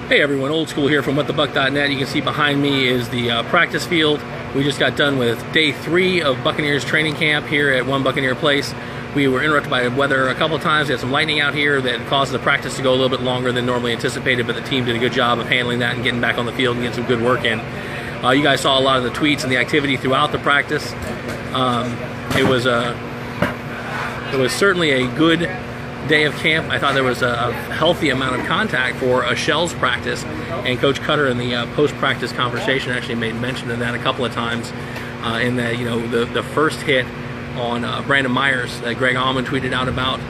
Hey everyone, Old School here from whatthebuck.net. You can see behind me is the practice field. We just got done with day 3 of Buccaneers training camp here at One Buccaneer Place. We were interrupted by weather a couple of times. We had some lightning out here that caused the practice to go a little bit longer than normally anticipated, but the team did a good job of handling that and getting back on the field and getting some good work in. You guys saw a lot of the tweets and the activity throughout the practice. It was certainly a good day of camp. I thought there was a healthy amount of contact for a shells practice, and Coach Cutter in the post-practice conversation actually made mention of that a couple of times. In that, the first hit on Brandon Myers that Greg Allman tweeted out about,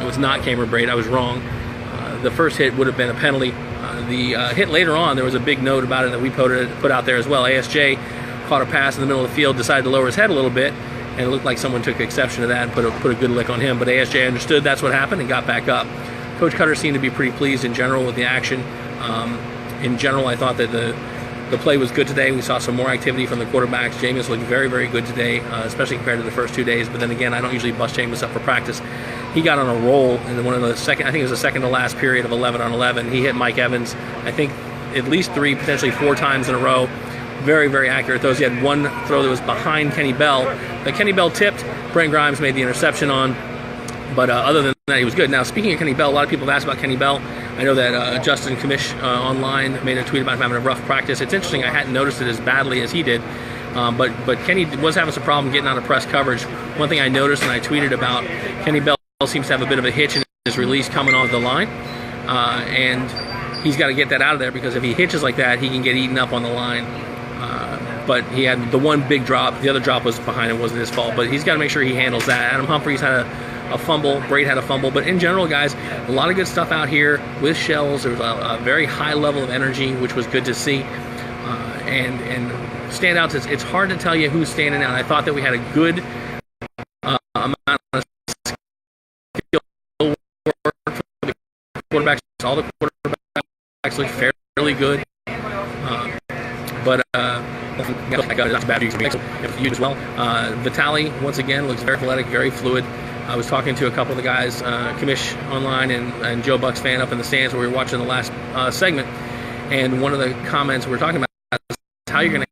it was not Cameron Braid. I was wrong. The first hit would have been a penalty. The hit later on, there was a big note about it that we put out there as well. ASJ caught a pass in the middle of the field, decided to lower his head a little bit, and it looked like someone took exception to that and put a good lick on him. But ASJ understood that's what happened and got back up. Coach Cutter seemed to be pretty pleased in general with the action. In general, I thought that the play was good today. We saw some more activity from the quarterbacks. Jameis looked very, very good today, especially compared to the first 2 days. But then again, I don't usually bust Jameis up for practice. He got on a roll in one of the I think it was the second to last period of 11 on 11. He hit Mike Evans, I think, at least 3, potentially 4 times in a row. Very, very accurate throws. He had one throw that was behind Kenny Bell that Kenny Bell tipped. Brent Grimes made the interception on. But other than that, he was good. Now, speaking of Kenny Bell, a lot of people have asked about Kenny Bell. I know that Justin Kamish online made a tweet about him having a rough practice. It's interesting. I hadn't noticed it as badly as he did. But Kenny was having some problem getting out of press coverage. One thing I noticed and I tweeted about, Kenny Bell seems to have a bit of a hitch in his release coming off the line. And he's got to get that out of there, because if he hitches like that, he can get eaten up on the line. But he had the one big drop. The other drop was behind him, wasn't his fault. But he's got to make sure he handles that. Adam Humphries had a fumble. Braid had a fumble. But in general, guys, a lot of good stuff out here with shells. There was a very high level of energy, which was good to see. And standouts, it's hard to tell you who's standing out. I thought that we had a good amount of skill work for the quarterbacks. All the quarterbacks looked fairly good. That's bad news for you as well. Vitali, once again, looks very athletic, very fluid. I was talking to a couple of the guys, Kamish online and Joe Buck's fan up in the stands where we were watching the last segment. And one of the comments we were talking about is how you're going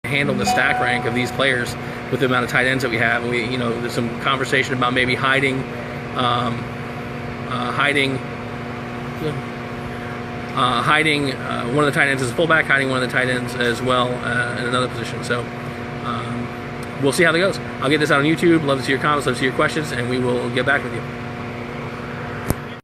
to handle the stack rank of these players with the amount of tight ends that we have. And there's some conversation about maybe hiding one of the tight ends as a fullback, hiding one of the tight ends as well in another position. So we'll see how that goes. I'll get this out on YouTube. Love to see your comments, love to see your questions, and we will get back with you.